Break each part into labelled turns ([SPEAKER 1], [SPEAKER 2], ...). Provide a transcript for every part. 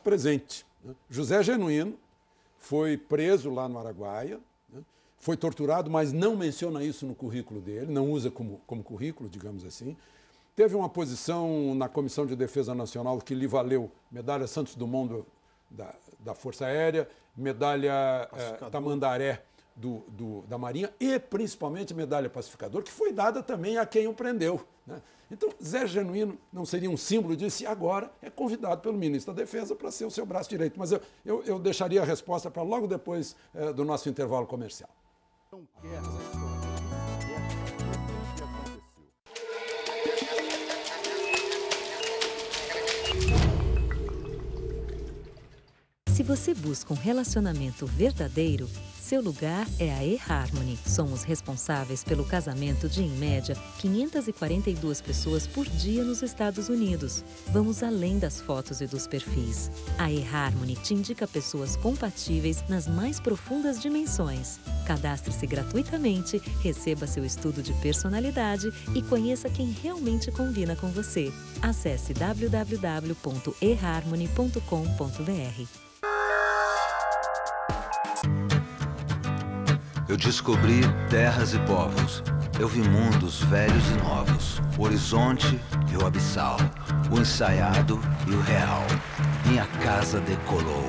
[SPEAKER 1] caso presente, né? José Genuíno foi preso lá no Araguaia, né? Foi torturado, mas não menciona isso no currículo dele, não usa como currículo, digamos assim. Teve uma posição na Comissão de Defesa Nacional que lhe valeu medalha Santos Dumont da Força Aérea, medalha Tamandaré da Marinha e, principalmente, medalha Pacificador, que foi dada também a quem o prendeu, né? Então, Zé Genuíno não seria um símbolo disso e agora é convidado pelo ministro da Defesa para ser o seu braço direito. Mas eu deixaria a resposta para logo depois do nosso intervalo comercial.
[SPEAKER 2] Não quer essa história, quer saber o que aconteceu.
[SPEAKER 3] Se você busca um relacionamento verdadeiro, seu lugar é a eHarmony. Somos responsáveis pelo casamento de, em média, 542 pessoas por dia nos Estados Unidos. Vamos além das fotos e dos perfis. A eHarmony te indica pessoas compatíveis nas mais profundas dimensões. Cadastre-se gratuitamente, receba seu estudo de personalidade e conheça quem realmente combina com você. Acesse www.eharmony.com.br.
[SPEAKER 4] Eu descobri terras e povos. Eu vi mundos velhos e novos. O horizonte e o abissal. O ensaiado e o real. Minha casa decolou.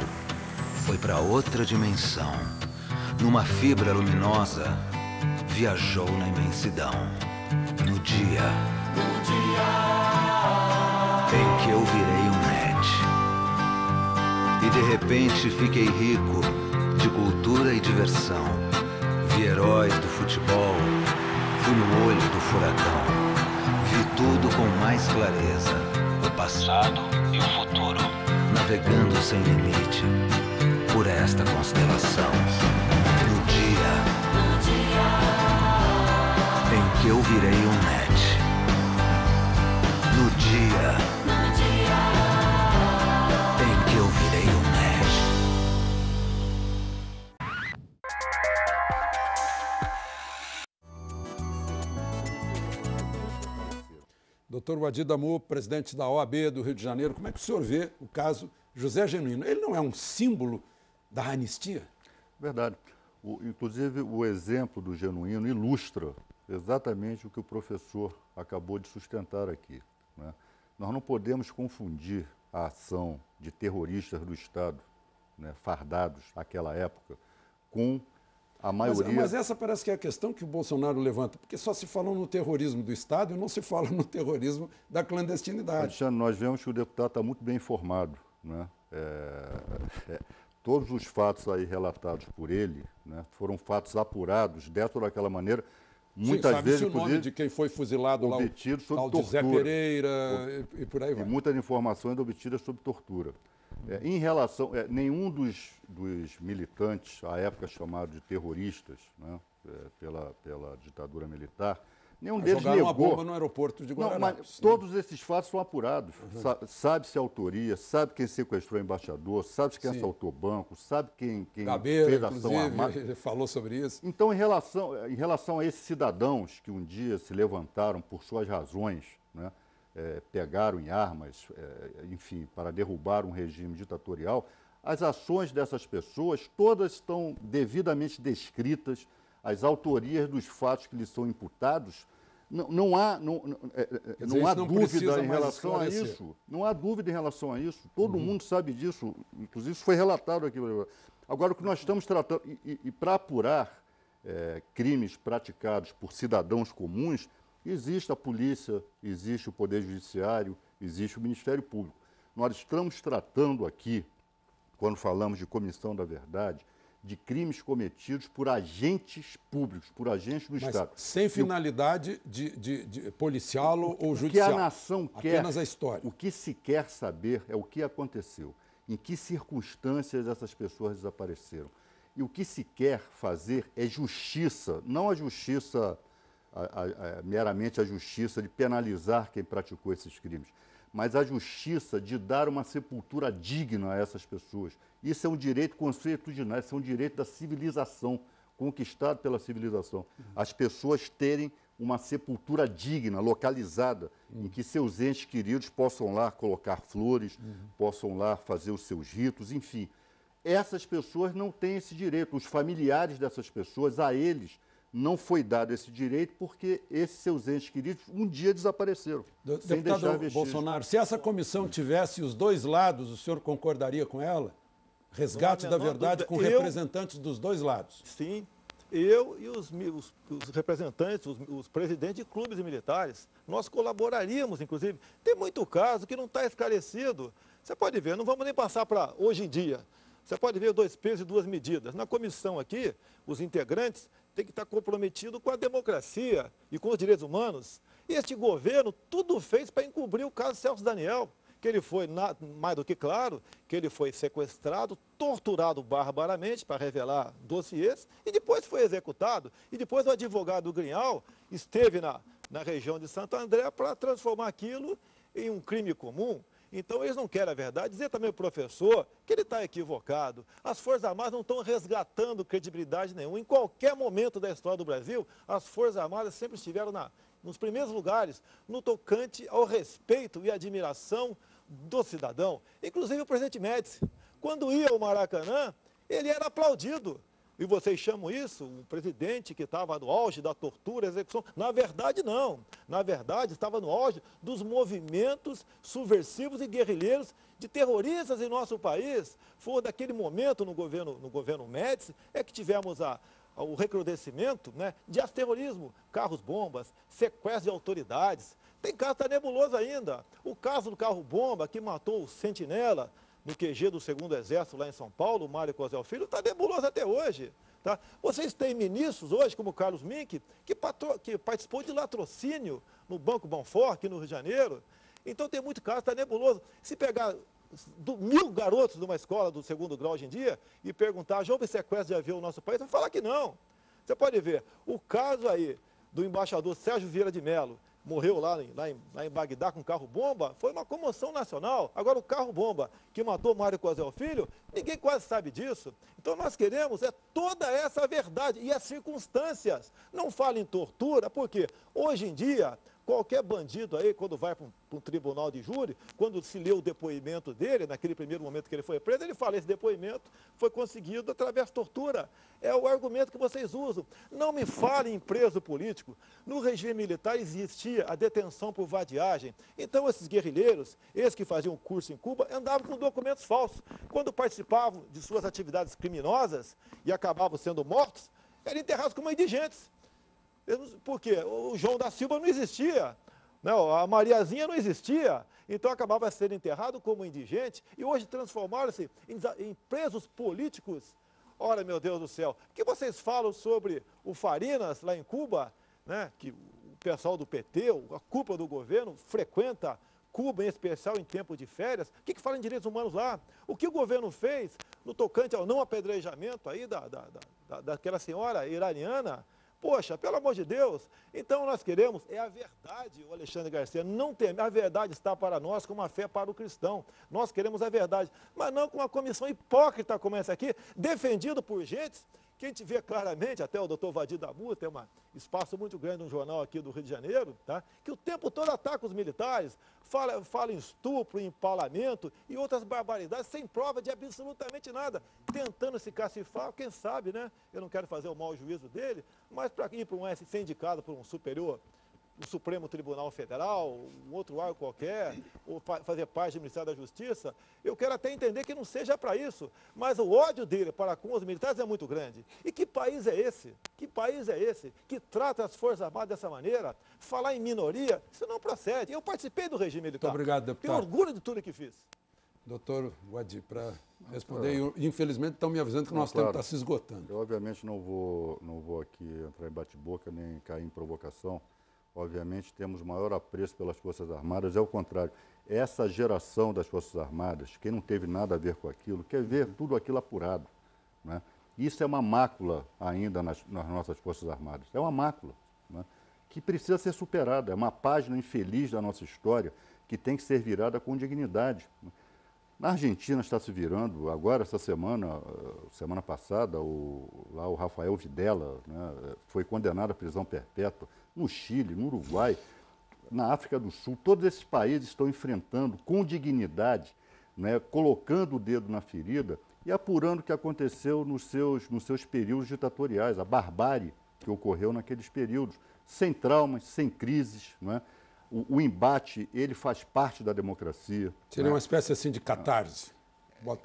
[SPEAKER 4] Foi para outra dimensão. Numa fibra luminosa, viajou na imensidão. No dia em que eu virei um net. E de repente fiquei rico de cultura e diversão. Vi heróis do futebol, fui no olho do furacão. Vi tudo com mais clareza, o passado e o futuro. Navegando sem limite, por esta constelação. No dia em que eu virei um net. No dia em que eu virei um net.
[SPEAKER 1] Doutor Wadi Damu, presidente da OAB do Rio de Janeiro, como é que o senhor vê o caso José Genuíno? Ele não é um símbolo da anistia?
[SPEAKER 2] Verdade. Inclusive, o exemplo do Genuíno ilustra exatamente o que o professor acabou de sustentar aqui, né? Nós não podemos confundir a ação de terroristas do Estado, né, fardados naquela época, com a maioria...
[SPEAKER 1] Mas essa parece que é a questão que o Bolsonaro levanta, porque só se fala no terrorismo do Estado e não se fala no terrorismo da clandestinidade.
[SPEAKER 2] Alexandre, nós vemos que o deputado está muito bem informado, né? Todos os fatos aí relatados por ele, né, foram fatos apurados dessa ou daquela maneira, muitas vezes,
[SPEAKER 1] o nome de quem foi fuzilado lá,
[SPEAKER 2] sob
[SPEAKER 1] de Zé
[SPEAKER 2] tortura.
[SPEAKER 1] Pereira e por aí vai.
[SPEAKER 2] E muitas informações obtidas sob tortura. Em relação, nenhum dos militantes, à época chamados de terroristas, né, pela ditadura militar, nenhum deles
[SPEAKER 1] jogaram
[SPEAKER 2] negou.
[SPEAKER 1] uma bomba no aeroporto de Guararapes.
[SPEAKER 2] Não, mas todos esses fatos são apurados. Sabe-se a autoria, sabe quem sequestrou o embaixador, sabe quem assaltou o banco, sabe quem
[SPEAKER 1] Gabeira,
[SPEAKER 2] fez a ação armada.
[SPEAKER 1] Ele falou sobre isso.
[SPEAKER 2] Então, em relação a esses cidadãos que um dia se levantaram por suas razões, né, pegaram em armas, enfim, para derrubar um regime ditatorial, as ações dessas pessoas todas estão devidamente descritas, as autorias dos fatos que lhes são imputados, não há dúvida em relação a isso. Não há dúvida em relação a isso. Todo mundo sabe disso. Inclusive, isso foi relatado aqui. Agora, o que nós estamos tratando... E para apurar crimes praticados por cidadãos comuns, existe a polícia, existe o Poder Judiciário, existe o Ministério Público. Nós estamos tratando aqui, quando falamos de comissão da verdade, de crimes cometidos por agentes públicos, por agentes do Estado.
[SPEAKER 1] Sem finalidade de policial ou judicial.
[SPEAKER 2] O que a nação quer,
[SPEAKER 1] apenas a história.
[SPEAKER 2] O que se quer saber é o que aconteceu, em que circunstâncias essas pessoas desapareceram. E o que se quer fazer é justiça, não a justiça, meramente a justiça de penalizar quem praticou esses crimes, mas a justiça de dar uma sepultura digna a essas pessoas. Isso é um direito consuetudinário, isso é um direito da civilização, conquistado pela civilização. As pessoas terem uma sepultura digna, localizada, em que seus entes queridos possam lá colocar flores, possam lá fazer os seus ritos, enfim. Essas pessoas não têm esse direito. Os familiares dessas pessoas, a eles, não foi dado esse direito porque esses seus entes queridos um dia desapareceram, sem deixar vestígios.
[SPEAKER 1] Bolsonaro, se essa comissão tivesse os dois lados, o senhor concordaria com ela? Resgate da verdade com representantes dos dois lados.
[SPEAKER 5] Sim. Eu e os representantes, os presidentes de clubes militares, nós colaboraríamos, inclusive. Tem muito caso que não está esclarecido. Você pode ver, não vamos nem passar para hoje em dia. Você pode ver 2 pesos e 2 medidas. Na comissão aqui, os integrantes têm que estar comprometidos com a democracia e com os direitos humanos. E este governo tudo fez para encobrir o caso Celso Daniel, que ele foi, mais do que claro, que ele foi sequestrado, torturado barbaramente para revelar dossiês e depois foi executado. E depois o advogado Grignal esteve na região de Santo André para transformar aquilo em um crime comum. Então, eles não querem a verdade. Dizer também ao professor que ele está equivocado. As Forças Armadas não estão resgatando credibilidade nenhuma. Em qualquer momento da história do Brasil, as Forças Armadas sempre estiveram nos primeiros lugares, no tocante ao respeito e admiração do cidadão. Inclusive o presidente Médici, quando ia ao Maracanã, ele era aplaudido. E vocês chamam isso, um presidente que estava no auge da tortura, execução. Na verdade, não. Na verdade, estava no auge dos movimentos subversivos e guerrilheiros de terroristas em nosso país. Foi daquele momento no governo Médici, é que tivemos o recrudescimento, né, de terrorismo, carros-bombas, sequestro de autoridades. Tem caso que está nebuloso ainda. O caso do carro-bomba que matou o Sentinela no QG do 2º Exército lá em São Paulo, o Mário Cosel Filho, está nebuloso até hoje. Tá? Vocês têm ministros hoje, como o Carlos Mink, que participou de latrocínio no Banco Bonfort, aqui no Rio de Janeiro. Então tem muito caso, está nebuloso. Se pegar 1000 garotos de uma escola do 2º grau hoje em dia e perguntar, já houve sequestro de avião no nosso país? Vai falar que não. Você pode ver, o caso aí do embaixador Sérgio Vieira de Mello, morreu lá em Bagdá com carro-bomba, foi uma comoção nacional. Agora, o carro-bomba que matou Mário Cosel Filho, ninguém quase sabe disso. Então, nós queremos toda essa verdade e as circunstâncias. Não fale em tortura, porque hoje em dia, qualquer bandido aí, quando vai para um tribunal de júri, quando se lê o depoimento dele, naquele primeiro momento que ele foi preso, ele fala, esse depoimento foi conseguido através de tortura. É o argumento que vocês usam. Não me falem em preso político. No regime militar existia a detenção por vadiagem. Então, esses guerrilheiros, esses que faziam curso em Cuba, andavam com documentos falsos. Quando participavam de suas atividades criminosas e acabavam sendo mortos, eram enterrados como indigentes. Por quê? O João da Silva não existia, não, a Mariazinha não existia, então acabava sendo enterrado como indigente e hoje transformaram-se em presos políticos. Ora, meu Deus do céu, o que vocês falam sobre o Farinas lá em Cuba, né, que o pessoal do PT, a cúpula do governo, frequenta Cuba, em especial em tempo de férias? O que fala em direitos humanos lá? O que o governo fez no tocante ao não apedrejamento aí daquela senhora iraniana? Poxa, pelo amor de Deus, então nós queremos, a verdade, o Alexandre Garcia, não tem, a verdade está para nós como a fé para o cristão. Nós queremos a verdade, mas não com uma comissão hipócrita como essa aqui, defendido por gente que a gente vê claramente, até o doutor Vadir Dabu tem um espaço muito grande no jornal aqui do Rio de Janeiro, tá? Que o tempo todo ataca os militares, fala em estupro, em empalamento e outras barbaridades, sem prova de absolutamente nada, tentando se cacifar, quem sabe, né? Eu não quero fazer o mau juízo dele, mas para ir para ser indicado por um superior, o Supremo Tribunal Federal, um outro órgão qualquer, ou fazer parte do Ministério da Justiça, eu quero até entender que não seja para isso, mas o ódio dele para com os militares é muito grande. E que país é esse? Que país é esse que trata as Forças Armadas dessa maneira? Falar em minoria, isso não procede. Eu participei do regime militar.
[SPEAKER 1] Muito obrigado, deputado.
[SPEAKER 5] Tenho orgulho de tudo que fiz.
[SPEAKER 1] Doutor Vadir, para responder, infelizmente estão me avisando que o nosso tempo está se esgotando.
[SPEAKER 2] Eu, obviamente, não vou aqui entrar em bate-boca nem cair em provocação. Obviamente, temos maior apreço pelas Forças Armadas, é o contrário. Essa geração das Forças Armadas, quem não teve nada a ver com aquilo, quer ver tudo aquilo apurado, né? Isso é uma mácula ainda nas nossas Forças Armadas. É uma mácula, né, que precisa ser superada. É uma página infeliz da nossa história que tem que ser virada com dignidade, né? Na Argentina está se virando, agora essa semana passada, lá o Rafael Videla, né, foi condenado à prisão perpétua. No Chile, no Uruguai, na África do Sul, todos esses países estão enfrentando com dignidade, né, colocando o dedo na ferida e apurando o que aconteceu nos seus períodos ditatoriais, a barbárie que ocorreu naqueles períodos, sem traumas, sem crises, né? O embate, ele faz parte da democracia.
[SPEAKER 1] Seria, né, uma espécie assim de catarse.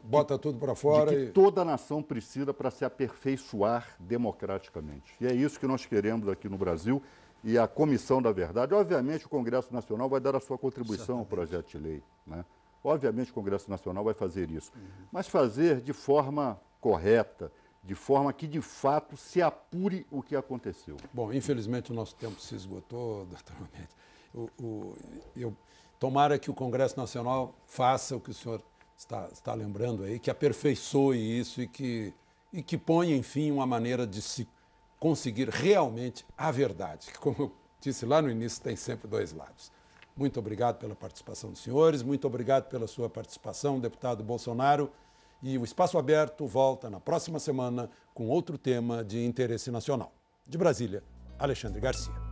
[SPEAKER 1] Bota tudo para fora.
[SPEAKER 2] De que toda nação precisa para se aperfeiçoar democraticamente. E é isso que nós queremos aqui no Brasil. E a Comissão da Verdade, obviamente o Congresso Nacional vai dar a sua contribuição ao projeto de lei, né? Obviamente o Congresso Nacional vai fazer isso. Mas fazer de forma correta, de forma que, de fato, se apure o que aconteceu.
[SPEAKER 1] Bom, infelizmente o nosso tempo se esgotou, doutor Mendes. Tomara que o Congresso Nacional faça o que o senhor está lembrando aí, que aperfeiçoe isso e que ponha, enfim, uma maneira de se conseguir realmente a verdade, que, como eu disse lá no início, tem sempre dois lados. Muito obrigado pela participação dos senhores, muito obrigado pela sua participação, deputado Bolsonaro. E o Espaço Aberto volta na próxima semana com outro tema de interesse nacional. De Brasília, Alexandre Garcia.